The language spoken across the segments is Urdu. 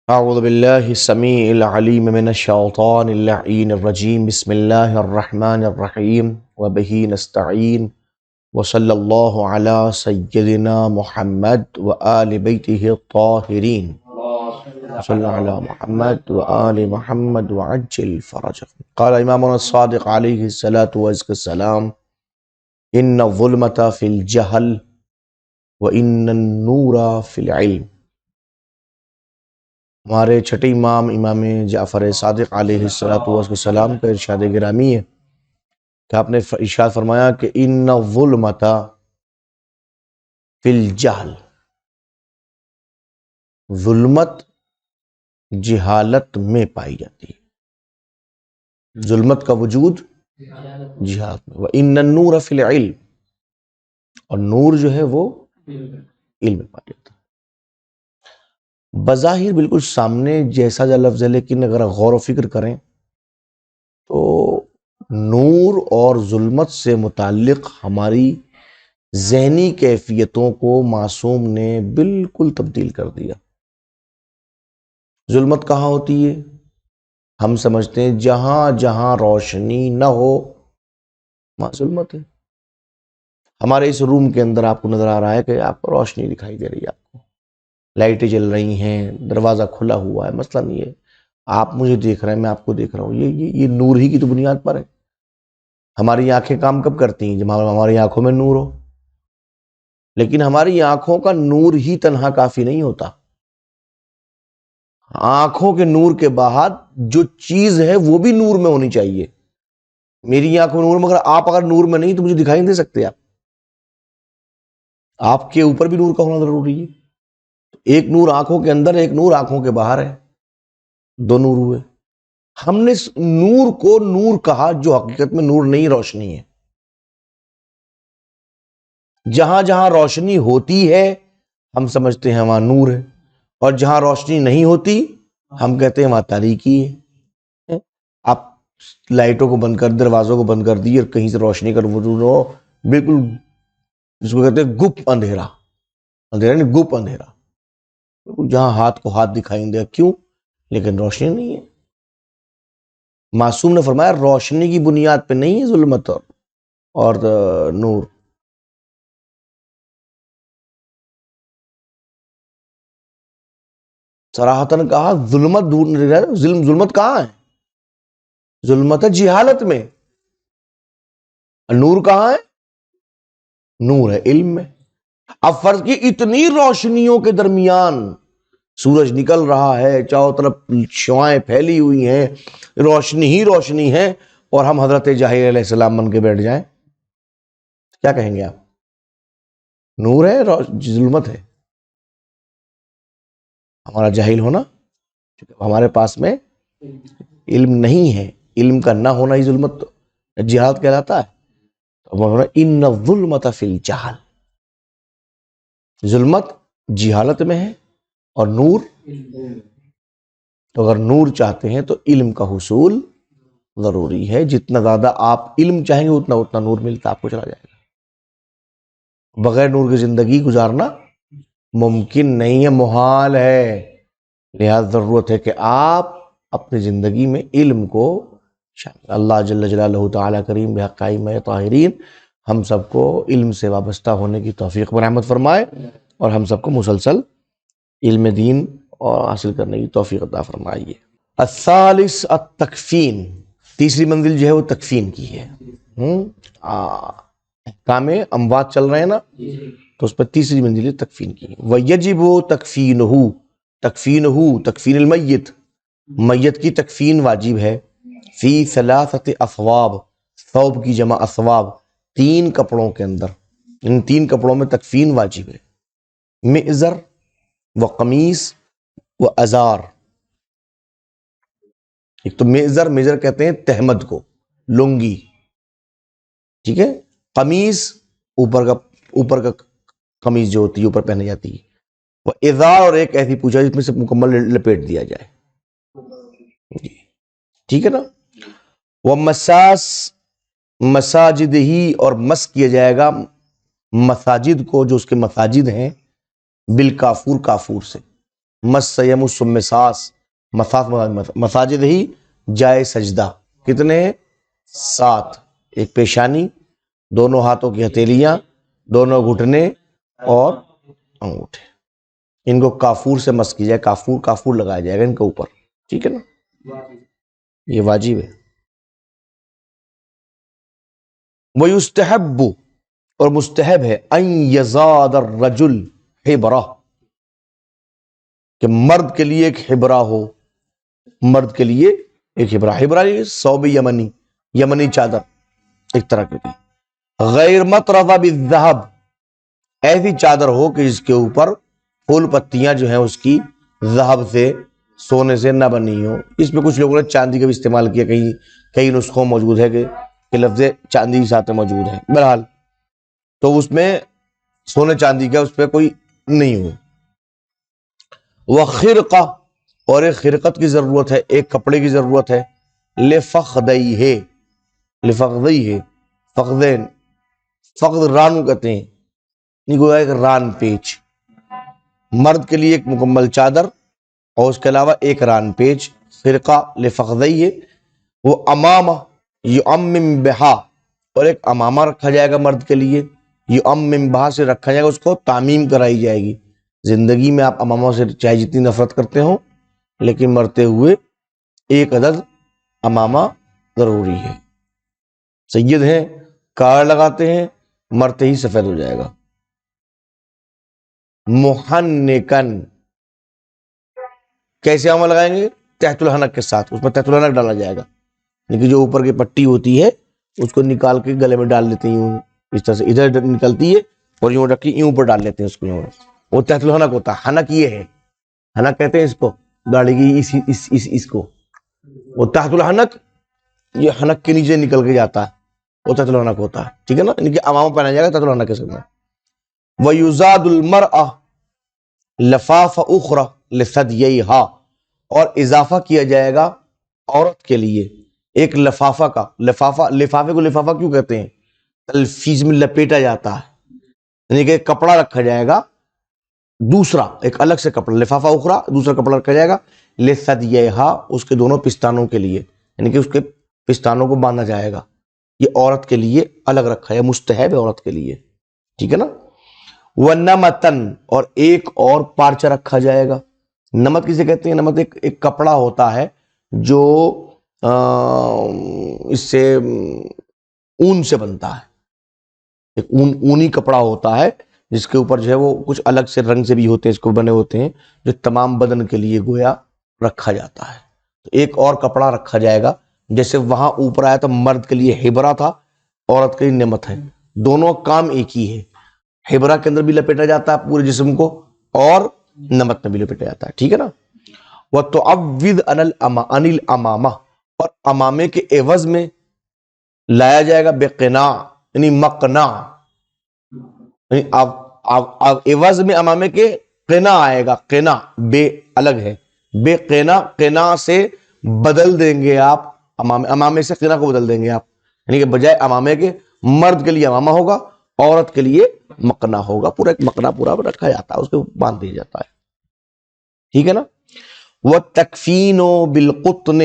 اعوذ باللہ السمیع العلیم من الشیطان اللعین الرجیم بسم اللہ الرحمن الرحیم وبہ نستعین وصلی اللہ علی سیدنا محمد وآل بیتہ الطاہرین صلی علی محمد وآل محمد وعجل فرجهم قال امامنا الصادق علیہ الصلاة والسلام ان الظلمۃ فی الجہل وان النور فی العلم۔ ہمارے چھٹے امام امام جعفر صادق علیہ السلام کا ارشاد گرامی ہے کہ آپ نے ارشاد فرمایا کہ ان الظلمۃ فی الجہل، ظلمت جہالت میں پائی جاتی ہے، ظلمت کا وجود جہالت میں۔ وَإِنَّ النُّورَ فِي الْعِلْمِ، اور نور جو ہے وہ علم میں پایا جاتا ہے۔ بظاہر بالکل سامنے جیسا جا لفظ ہے، لیکن اگر غور و فکر کریں تو نور اور ظلمت سے متعلق ہماری ذہنی کیفیتوں کو معصوم نے بالکل تبدیل کر دیا۔ ظلمت کہاں ہوتی ہے؟ ہم سمجھتے ہیں جہاں جہاں روشنی نہ ہو وہاں ظلمت ہے۔ ہمارے اس روم کے اندر آپ کو نظر آ رہا ہے کہ آپ کو روشنی دکھائی دے رہی ہے، آپ کو لائٹیں جل رہی ہیں، دروازہ کھلا ہوا ہے، مسئلہ نہیں ہے، آپ مجھے دیکھ رہے ہیں، میں آپ کو دیکھ رہا ہوں، یہ نور ہی کی تو بنیاد پر ہے۔ ہماری آنکھیں کام کب کرتی ہیں؟ جب ہماری آنکھوں میں نور ہو۔ لیکن ہماری آنکھوں کا نور ہی تنہا کافی نہیں ہوتا، آنکھوں کے نور کے بعد جو چیز ہے وہ بھی نور میں ہونی چاہیے۔ میری آنکھوں میں نور، مگر آپ اگر نور میں نہیں تو مجھے دکھائی نہیں دے سکتے۔ آپ کے اوپر بھی نور کا ہونا ضروری ہے۔ ایک نور آنکھوں کے اندر، ایک نور آنکھوں کے باہر ہے، دو نور ہوئے۔ ہم نے اس نور کو نور کہا جو حقیقت میں نور نہیں، روشنی ہے۔ جہاں جہاں روشنی ہوتی ہے ہم سمجھتے ہیں وہاں نور ہے، اور جہاں روشنی نہیں ہوتی ہم کہتے ہیں وہاں تاریکی ہے۔ آپ لائٹوں کو بند کر، دروازوں کو بند کر دیے اور کہیں سے روشنی کا وجود ہو، بالکل جس کو کہتے ہیں گپ اندھیرا، اندھیرا نہیں، گپ اندھیرا، جہاں ہاتھ کو ہاتھ دکھائی نہیں دے، کیوں؟ لیکن روشنی نہیں ہے۔ معصوم نے فرمایا روشنی کی بنیاد پہ نہیں ہے ظلمت اور نور۔ صراحتاً کہا ظلمت دور نہیں رہا، ظلمت کہاں ہے؟ ظلمت ہے جہالت میں۔ نور کہاں ہے؟ نور ہے علم میں۔ اب فرض کی اتنی روشنیوں کے درمیان سورج نکل رہا ہے، چاروں طرف شعائیں پھیلی ہوئی ہیں، روشنی ہی روشنی ہے، اور ہم حضرت جاہل علیہ السلام بن کے بیٹھ جائیں، کیا کہیں گے آپ؟ نور ہے ظلمت ہے؟ ہمارا جاہل ہونا، ہمارے پاس میں علم نہیں ہے، علم کا نہ ہونا ہی ظلمت جہالت کہلاتا ہے۔ ان الظلمۃ فی الجہل، ظلمت جہالت میں ہے اور نور، تو اگر نور چاہتے ہیں تو علم کا حصول ضروری ہے۔ جتنا زیادہ آپ علم چاہیں گے اتنا نور ملتا آپ کو چلا جائے گا۔ بغیر نور کی زندگی گزارنا ممکن نہیں ہے، محال ہے۔ لہذا ضرورت ہے کہ آپ اپنی زندگی میں علم کو شامل۔ اللہ جل جلالہ تعالی کریم بحق ائمہ طاہرین ہم سب کو علم سے وابستہ ہونے کی توفیق برحمت فرمائے، اور ہم سب کو مسلسل علم دین اور حاصل کرنے کی توفیق عطا فرمائیے۔ الثالث التکفین، تیسری منزل جو ہے وہ تکفین کی ہے۔ احکام اموات چل رہے ہیں نا، تو اس پر تیسری منزل ہے تکفین کی۔ وَيَجِبُ تَكْفِينُهُ، تکفین المیت، میت کی تکفین واجب ہے۔ فی ثلاثۃ اثواب، ثوب کی جمع اثواب، 3 کپڑوں کے اندر، ان 3 کپڑوں میں تکفین واجب ہے۔ مئزر و قمیص و ازار۔ ایک تو مئزر کہتے ہیں تہمد کو، لنگی، ٹھیک ہے۔ قمیص اوپر کا قمیص جو ہوتی ہے اوپر پہنے جاتی ہے۔ وہ ازار، اور ایک ایسی پوچھا جس میں سے مکمل لپیٹ دیا جائے، جی ٹھیک ہے نا۔ وہ مساس مساجد ہی، اور مس کیا جائے گا مساجد کو، جو اس کے مساجد ہیں، بالکافور، کافور سے۔ مس یمس مساس، مساجد ہی جائے سجدہ، کتنے ہیں؟ 7، ایک پیشانی، دونوں ہاتھوں کی ہتھیلیاں، دونوں گھٹنے اور انگوٹھے، ان کو کافور سے مس کی جائے، کافور لگایا جائے گا ان کے اوپر، ٹھیک ہے نا، یہ واجب ہے۔ وَيُسْتَحَبُّ، اور مستحب ہے، ان یزاد الرجل حبرہ، کہ مرد کے لیے ایک حبرہ ہو، مرد کے لیے ایک حبرہ، حبرہ یہ ثوب یمنی چادر ایک طرح کی، غیر مطرزہ بالذہب، ایسی چادر ہو کہ جس کے اوپر پھول پتیاں جو ہیں اس کی ذہب سے، سونے سے نہ بنی ہو۔ اس میں کچھ لوگوں نے چاندی کا بھی استعمال کیا، کئی نسخوں موجود ہے کہ لفظ چاندی ساتھ موجود ہے، بہرحال تو اس میں سونے چاندی کا اس پہ کوئی نہیں ہو۔ وخرقہ، اور ایک خرقت کی ضرورت ہے، ایک کپڑے کی ضرورت ہے، لفخدیہ، فخذین، فخذ رانو کہتے ہیں، نہیں گویا ایک ران پیچ، مرد کے لیے ایک مکمل چادر اور اس کے علاوہ ایک ران پیچ، خرقہ لفخذیہ، وہ امامہ یعمم بہا، اور ایک امامہ رکھا جائے گا مرد کے لیے، یعمم بہا سے رکھا جائے گا، اس کو تعمیم کرائی جائے گی۔ زندگی میں آپ اماموں سے چاہے جتنی نفرت کرتے ہوں، لیکن مرتے ہوئے ایک عدد امامہ ضروری ہے۔ سید ہیں، کار لگاتے ہیں، مرتے ہی سفید ہو جائے گا۔ محنکن، کیسے امامہ لگائیں گے؟ تحت الحنک کے ساتھ، اس پر تحت الحنک ڈالا جائے گا، لیکن جو اوپر کی پٹی ہوتی ہے اس کو نکال کے گلے میں ڈال لیتے ہیں، یوں اس طرح سے ادھر نکلتی ہے اور یوں رکھ کے یوں اوپر ڈال لیتے ہیں اس کو، یوں وہ تحت الحنک ہوتا ہے۔ حنک یہ ہے، حنک کہتے ہیں اس کو، گاڑی کی اس کو، وہ تحت الحنک، یہ حنک کے نیچے نکل کے جاتا ہے، وہ تحت الحنک ہوتا ہے، ٹھیک ہے نا، ان کے امامہ پہنا جائے گا تحت الحنک کے ساتھ۔ وَيُزَادُ الْمَرْأَ لَفَافَ أُخْرَى لِثَدْيَيْهَا، اور اضافہ کیا جائے گا عورت کے لیے ایک لفافہ کا، لفافے کو لفافہ کیوں کہتے ہیں؟ تلفیظ میں لپیٹا جاتا ہے، یعنی کہ ایک کپڑا رکھا جائے گا، دوسرا ایک الگ سے کپڑا، لفافہ اخرى، دوسرا کپڑا رکھا جائے گا، لِثَدْيَيْهَا، اس کے دونوں پستانوں کے لیے، یعنی کہ اس کے پستانوں کو باندھا جائے گا، یہ عورت کے لیے الگ رکھا ہے، مستحب ہے عورت کے لیے، ٹھیک ہے نا۔ وَنَمَتًا، اور ایک اور پارچہ رکھا جائے گا۔ نمت کسے کہتے ہیں؟ نمت ایک کپڑا ہوتا ہے جو اس سے اون سے بنتا ہے، ایک اونی کپڑا ہوتا ہے جس کے اوپر جو ہے وہ کچھ الگ سے رنگ سے بھی ہوتے ہیں، اس کو بنے ہوتے ہیں، جو تمام بدن کے لیے گویا رکھا جاتا ہے۔ تو ایک اور کپڑا رکھا جائے گا، جیسے وہاں اوپر آیا تو مرد کے لیے حبرہ تھا، عورت کے لیے نمت ہے، دونوں کام ایک ہی ہے، حبرہ کے اندر بھی لپیٹا جاتا ہے پورے جسم کو، اور نمت میں بھی لپیٹا جاتا ہے، ٹھیک ہے نا۔ وَتُعَوِّذْ عَنِ الْأَمَامَةِ، اور امامے کے عوض میں لایا جائے گا بقناع، یعنی مقنع، یعنی عوض میں امامے کے قناع آئے گا، قناع بے الگ ہے، بے قناع سے بدل دیں گے آپ، امامے سے قناع کو بدل دیں گے آپ، یعنی کہ بجائے امامے کے مرد کے لیے امامہ ہوگا، عورت کے لیے مقنع ہوگا، پورا ایک مقنع پورا رکھا جاتا ہے، اس کو باندھ دیا جاتا ہے، ٹھیک ہے نا۔ وَالتَّكْفِينُ بِالْقُطْنِ،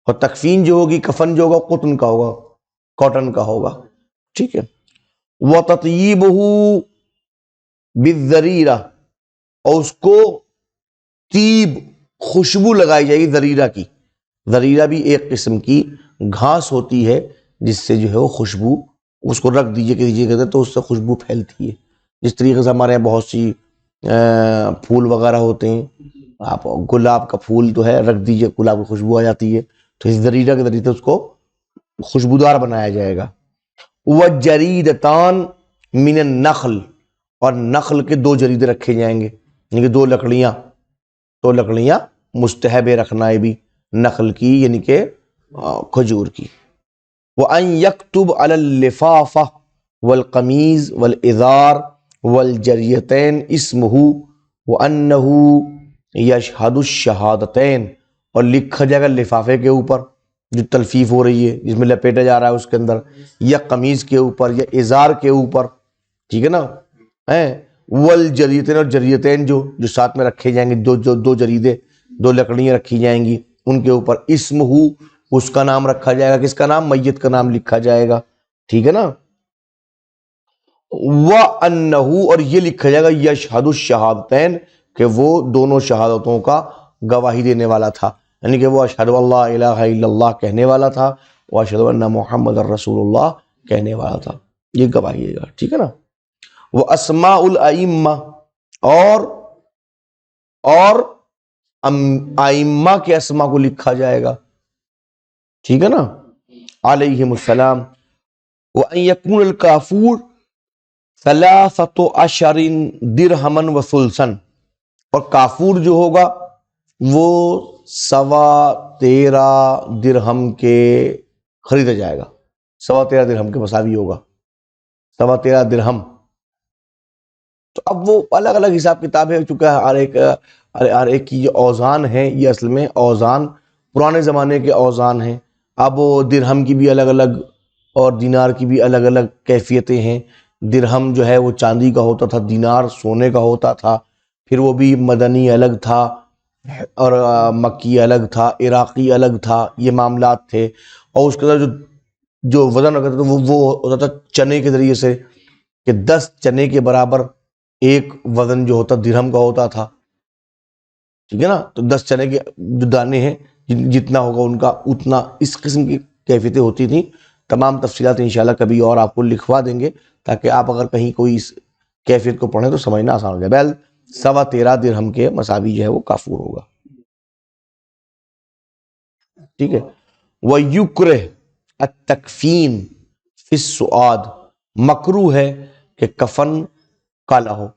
اور تکفین جو ہوگی، کفن جو ہوگا قطن کا ہوگا، کاٹن کا ہوگا، ٹھیک ہے۔ وَتَطْيِيبُهُ بِالذَّرِيرَةِ، اور اس کو طیب، خوشبو لگائی جائے گی ذریرہ کی۔ ذریرہ بھی ایک قسم کی گھاس ہوتی ہے جس سے جو ہے وہ خوشبو، اس کو رکھ دیجئے تو اس سے خوشبو پھیلتی ہے، جس طریقے سے ہمارے یہاں بہت سی پھول وغیرہ ہوتے ہیں، آپ گلاب کا پھول تو ہے رکھ دیجئے، گلاب کی خوشبو آ جاتی ہے، تو اس ذریرہ کے ذریعے سے اس کو خوشبودار بنایا جائے گا۔ وَجَرِيدَتَانِ مِنَ النَّخْلِ، اور نخل کے 2 جریدے رکھے جائیں گے، یعنی کہ 2 لکڑیاں مستحب ہے رکھنا ہے بھی، نخل کی یعنی کہ کھجور کی۔ وَأَن يَكْتُبْ عَلَى اللِّفَافَةِ وَالْقَمِيصِ وَالْإِزَارِ وَالْجَرِيَتَيْنِ اسْمُهُ وَأَنَّهُ يَشْهَدُ الشَّهَادَتَيْنِ، اور لکھا جائے گا لفافے کے اوپر جو تلفیف ہو رہی ہے، جس میں لپیٹا جا رہا ہے اس کے اندر، یا قمیض کے اوپر یا ازار کے اوپر، ٹھیک ہے نا، والجریتین، اور جریتین جو ساتھ میں رکھے جائیں گے، دو جریدے، دو لکڑیاں رکھی جائیں گی، ان کے اوپر اسمہ، اس کا نام رکھا جائے گا۔ کس کا نام؟ میت کا نام لکھا جائے گا، ٹھیک ہے نا۔ وَأَنَّهُ، اور یہ لکھا جائے گا یشہد الشہادتین، کہ وہ دونوں شہادتوں کا گواہی دینے والا تھا، یعنی کہ وہ اشہد اللہ الہ الا اللہ کہنے والا تھا، واشہد ان محمد رسول اللہ کہنے والا تھا، یہ گواہی دے گا، ٹھیک ہے نا۔ وہ اسماء الائمہ، اور ائمہ کے اسماء کو لکھا جائے گا، ٹھیک ہے نا، علیہم السلام۔ وَأَن يَكُونَ الْكَافُورُ 13 درہما وثلثا، اور کافور جو ہوگا وہ 13.25 درہم کے خریدا جائے گا، 13.25 درہم کے مساوی ہوگا، 13.25 درہم۔ تو اب وہ الگ الگ حساب کتاب ہے، چونکہ ہر ایک کی جو اوزان ہیں، یہ اصل میں اوزان پرانے زمانے کے اوزان ہیں۔ اب وہ درہم کی بھی الگ الگ اور دینار کی بھی الگ الگ کیفیتیں ہیں۔ درہم جو ہے وہ چاندی کا ہوتا تھا، دینار سونے کا ہوتا تھا، پھر وہ بھی مدنی الگ تھا اور مکی الگ تھا، عراقی الگ تھا، یہ معاملات تھے۔ اور اس کے اندر جو وزن رکھتا تھا وہ ہوتا تھا چنے کے ذریعے سے، کہ 10 چنے کے برابر ایک وزن جو ہوتا درہم کا ہوتا تھا، ٹھیک ہے نا۔ تو 10 چنے کے جو دانے ہیں، جتنا ہوگا ان کا اتنا، اس قسم کی کیفیتیں ہوتی تھیں۔ تمام تفصیلات انشاءاللہ کبھی اور آپ کو لکھوا دیں گے، تاکہ آپ اگر کہیں کوئی اس کیفیت کو پڑھیں تو سمجھنا آسان ہو جائے۔ بہرحال 13.25 درہم کے مساوی جو ہے وہ کافور ہوگا، ٹھیک ہے۔ وَيُكْرَهُ التَّكْفِينُ فِي السُّعَادِ، مکروہ ہے کہ کفن کالا ہو۔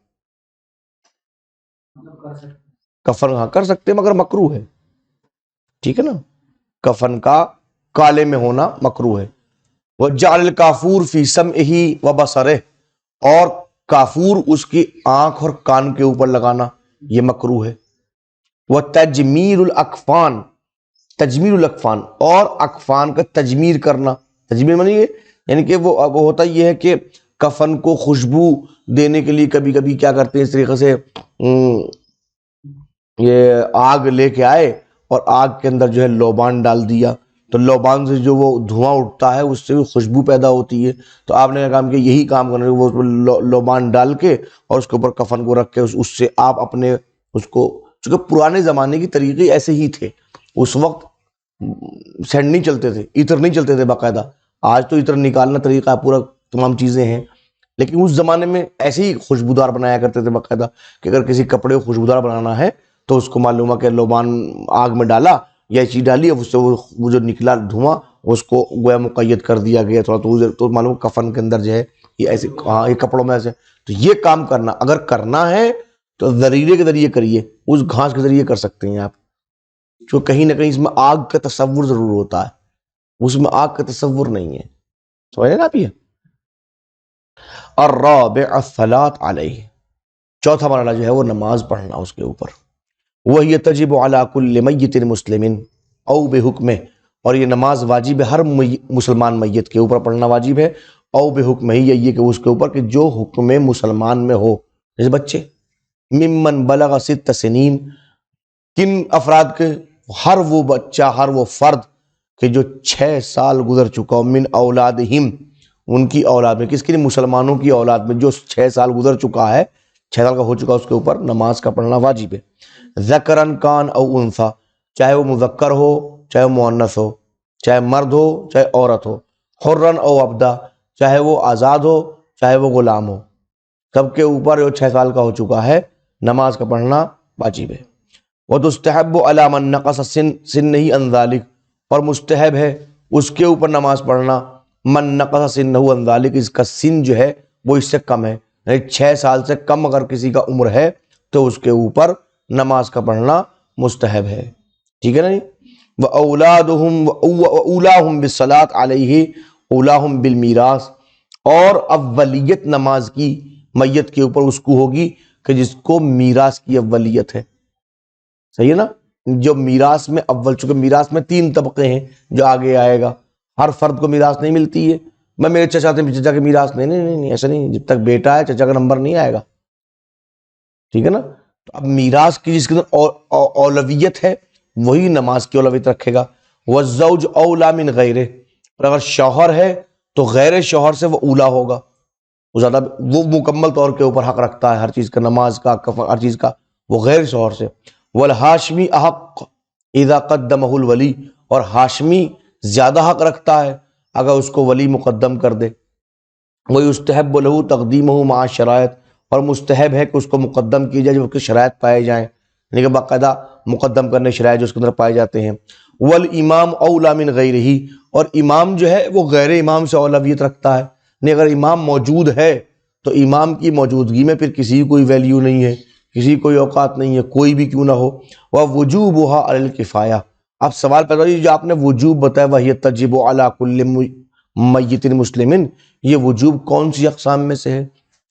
کفن ہاں کر سکتے مگر مکروہ ہے، ٹھیک ہے نا، کفن کا کالے میں ہونا مکروہ ہے۔ وَجَعَلَ الْكَافُورُ فِي سَمْعِهِ وَبَصَرِهِ، اور کافور اس کی آنکھ اور کان کے اوپر لگانا یہ مکروہ ہے۔ وَتَجْمِيرُ الْأَكْفَانِ، تجمیر الاکفان، اور اکفان کا تجمیر کرنا۔ تجمیر معنی یہ یعنی کہ وہ ہوتا یہ ہے کہ کفن کو خوشبو دینے کے لیے کبھی کبھی کیا کرتے ہیں، اس طریقے سے یہ آگ لے کے آئے اور آگ کے اندر جو ہے لوبان ڈال دیا، تو لوبان سے جو وہ دھواں اٹھتا ہے اس سے بھی خوشبو پیدا ہوتی ہے۔ تو آپ نے کہا کہ یہی کام کرنا ہے، وہ لوبان ڈال کے اور اس کے اوپر کفن کو رکھ کے اس سے آپ اپنے اس کو، چونکہ پرانے زمانے کی طریقے ایسے ہی تھے، اس وقت سینڈ نہیں چلتے تھے، عطر نہیں چلتے تھے باقاعدہ۔ آج تو عطر نکالنا طریقہ پورا تمام چیزیں ہیں، لیکن اس زمانے میں ایسے ہی خوشبودار بنایا کرتے تھے باقاعدہ، کہ اگر کسی کپڑے کو خوشبودار بنانا ہے تو اس کو معلوم ہے کہ لوبان آگ میں ڈالا یا چیز ڈالی، اب اس سے وہ جو نکلا دھواں اس کو گویا مقید کر دیا گیا تھوڑا، تو معلوم کفن کے اندر جو ہے یہ ایسے، ہاں یہ کپڑوں میں ایسے۔ تو یہ کام کرنا اگر کرنا ہے تو ذریعے کے ذریعے کریے، اس گھاس کے ذریعے کر سکتے ہیں آپ، جو کہیں نہ کہیں اس میں آگ کا تصور ضرور ہوتا ہے، اس میں آگ کا تصور نہیں ہے، سمجھے نا آپ یہ۔ الرابع الصلاۃ علیہ، چوتھا مرحلہ جو ہے وہ نماز پڑھنا اس کے اوپر۔ وہی تجب علی کل میت مسلم او بحکمہ، اور یہ نماز واجب ہے ہر مسلمان میت کے اوپر پڑھنا واجب ہے، او بحکمہ ہی، یہ کہ اس کے اوپر کہ جو حکم مسلمان میں ہو، جیسے بچے، ممن بلغ 6 سنین، کن افراد کے؟ ہر وہ بچہ، ہر وہ فرد کہ جو 6 سال گزر چکا ہو، من اولادہم، ان کی اولاد میں، کس کے لیے؟ مسلمانوں کی اولاد میں جو 6 سال گزر چکا ہے، 6 سال کا ہو چکا، اس کے اوپر نماز کا پڑھنا واجب ہے۔ ذکرن کان او انثی، چاہے وہ مذکر ہو چاہے وہ مؤنث ہو، چاہے مرد ہو چاہے عورت ہو، حرن او عبدا، چاہے وہ آزاد ہو چاہے وہ غلام ہو، سب کے اوپر جو 6 سال کا ہو چکا ہے نماز کا پڑھنا واجب ہے۔ وتستحب علی من نقص سنہ عن ذلک، اور مستحب ہے اس کے اوپر نماز پڑھنا، من نقص سنہ عن ذلک، اس کا سن جو ہے وہ اس سے کم ہے، یعنی 6 سال سے کم اگر کسی کا عمر ہے تو اس کے اوپر نماز کا پڑھنا مستحب ہے، ٹھیک ہے نا۔ وَأَوْلَادُهُمْ وَأُولَاهُمْ بِالصَّلَاةِ عَلَيْهِ أُولَاهُمْ بِالْمِيرَاثِ، اور اولیت نماز کی میت کے اوپر اس کو ہوگی کہ جس کو میراث کی اولیت ہے، صحیح ہے نا، جو میراث میں اول، چونکہ میراث میں 3 طبقے ہیں جو آگے آئے گا، ہر فرد کو میراث نہیں ملتی ہے، میں میرے چچا سے چچا کے میراث نہیں، ایسا نہیں، جب تک بیٹا ہے چچا کا نمبر نہیں آئے گا، ٹھیک ہے نا. تو اب میراث کی جس کے اندر اولویت ہے وہی نماز کی اولویت رکھے گا. والزوج اولا من غیرہ، اور اگر شوہر ہے تو غیر شوہر سے وہ اولا ہوگا، وہ زیادہ، وہ مکمل طور کے اوپر حق رکھتا ہے ہر چیز کا، نماز کا، کفن، ہر چیز کا، وہ غیر شوہر سے. والہاشمی احق اذا قدمہ الولی، اور ہاشمی زیادہ حق رکھتا ہے اگر اس کو ولی مقدم کر دے. ویستحب لہ تقدیمہ مع شرائط، اور مستحب ہے کہ اس کو مقدم کی جائے جو اس کی شرائط پائے جائیں، یعنی کہ باقاعدہ مقدم کرنے شرائط جو اس کے اندر پائے جاتے ہیں. والامام اولا من غیرہ، اور امام جو ہے وہ غیر امام سے اولویت رکھتا ہے. نہیں، اگر امام موجود ہے تو امام کی موجودگی میں پھر کسی کی کوئی ویلیو نہیں ہے، کسی کوئی اوقات نہیں ہے، کوئی بھی کیوں نہ ہو. ووجوبها علی الکفایہ. اب سوال پیدا ہوئی جو آپ نے وجوب بتایا وہی تجب علی کل میت مسلم، یہ وجوب کون سی اقسام میں سے ہے؟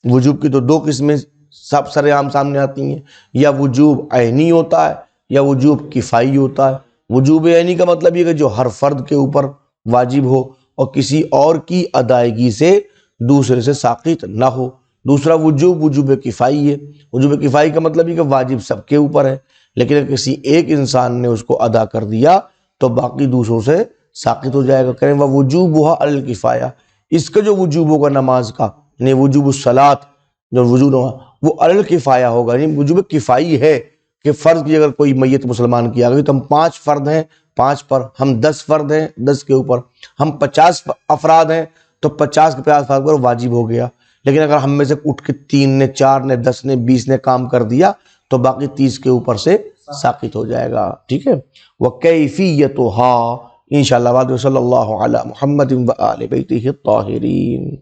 وجوب کی تو دو قسمیں سب سر عام سامنے آتی ہیں، یا وجوب عینی ہوتا ہے یا وجوب کفائی ہوتا ہے. وجوب عینی کا مطلب یہ کہ جو ہر فرد کے اوپر واجب ہو اور کسی اور کی ادائیگی سے دوسرے سے ساقط نہ ہو. دوسرا وجوب کفائی ہے. وجوب کفائی کا مطلب یہ کہ واجب سب کے اوپر ہے، لیکن اگر کسی ایک انسان نے اس کو ادا کر دیا تو باقی دوسروں سے ساقط ہو جائے گا. کہیں وہ وجوبها علی الکفایہ، اس کا جو وجوب ہوگا نماز کا، یعنی وجوب الصلاۃ، جو وجوب وہ علی الکفایہ ہوگا، یعنی وجوب کفائی ہے کہ فرض کی اگر کوئی میت مسلمان کی آ گئی تو ہم 5 فرد ہیں 5 پر، ہم 10 فرد ہیں 10 کے اوپر، ہم 50 افراد ہیں تو 50 کے 50 افراد پر واجب ہو گیا. لیکن اگر ہم میں سے اٹھ کے 3 نے 4 نے 10 نے 20 نے کام کر دیا تو باقی 30 کے اوپر سے ساقط ہو جائے گا. ٹھیک ہے. وَكَيْفِيَّتُهَا انشاءاللہ بعد صلی اللہ علی محمد و آل بیتہ الطاہرین.